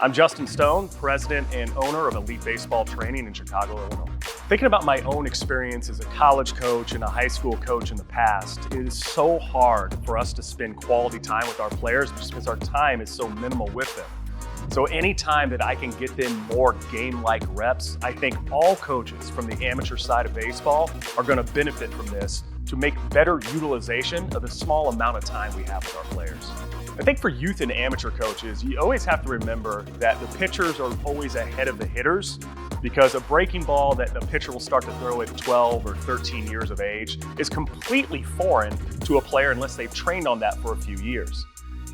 I'm Justin Stone, president and owner of Elite Baseball Training in Chicago, Illinois. Thinking about my own experience as a college coach and a high school coach in the past, it is so hard for us to spend quality time with our players just because our time is so minimal with them. So any time that I can get them more game-like reps, I think all coaches from the amateur side of baseball are going to benefit from this to make better utilization of the small amount of time we have with our players. I think for youth and amateur coaches, you always have to remember that the pitchers are always ahead of the hitters, because a breaking ball that the pitcher will start to throw at 12 or 13 years of age is completely foreign to a player unless they've trained on that for a few years.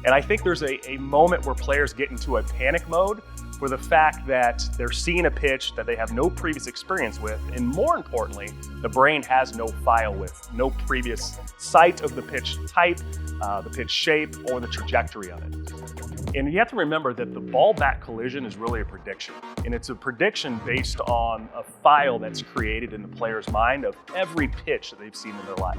And I think there's a moment where players get into a panic mode for the fact that they're seeing a pitch that they have no previous experience with, and more importantly, the brain has no file with, no previous sight of the pitch type, the pitch shape, or the trajectory of it. And you have to remember that the ball-bat collision is really a prediction, and it's a prediction based on a file that's created in the player's mind of every pitch that they've seen in their life.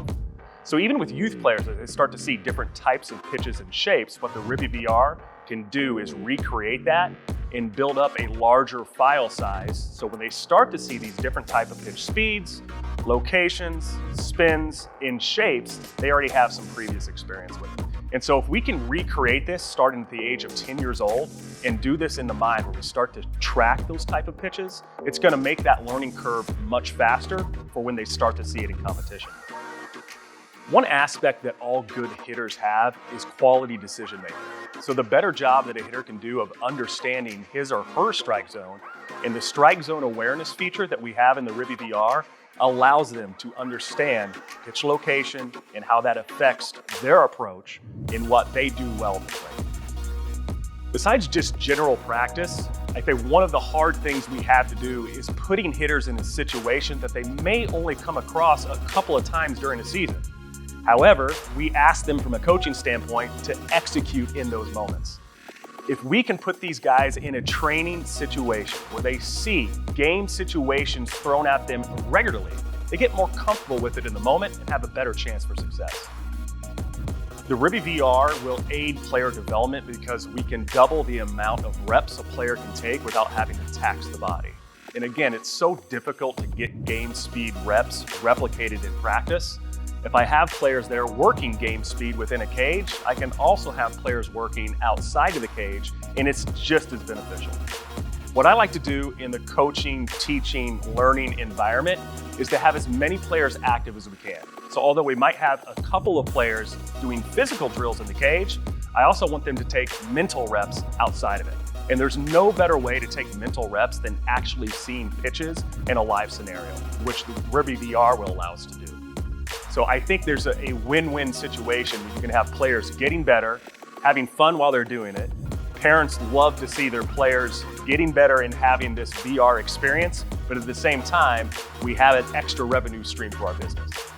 So even with youth players, as they start to see different types of pitches and shapes, what the RibeeVR can do is recreate that and build up a larger file size. So when they start to see these different type of pitch speeds, locations, spins, and shapes, they already have some previous experience with it. And so if we can recreate this starting at the age of 10 years old and do this in the mind where we start to track those type of pitches, it's gonna make that learning curve much faster for when they start to see it in competition. One aspect that all good hitters have is quality decision making. So the better job that a hitter can do of understanding his or her strike zone, and the strike zone awareness feature that we have in the RibeeVR allows them to understand pitch location and how that affects their approach in what they do well in the plate. Besides just general practice, I think one of the hard things we have to do is putting hitters in a situation that they may only come across a couple of times during a season. However, we ask them from a coaching standpoint to execute in those moments. If we can put these guys in a training situation where they see game situations thrown at them regularly, they get more comfortable with it in the moment and have a better chance for success. The RibeeVR will aid player development because we can double the amount of reps a player can take without having to tax the body. And again, it's so difficult to get game speed reps replicated in practice. If I have players that are working game speed within a cage, I can also have players working outside of the cage, and it's just as beneficial. What I like to do in the coaching, teaching, learning environment is to have as many players active as we can. So although we might have a couple of players doing physical drills in the cage, I also want them to take mental reps outside of it. And there's no better way to take mental reps than actually seeing pitches in a live scenario, which the RibeeVR will allow us to do. So I think there's a win-win situation where you can have players getting better, having fun while they're doing it. Parents love to see their players getting better and having this VR experience, but at the same time, we have an extra revenue stream to our business.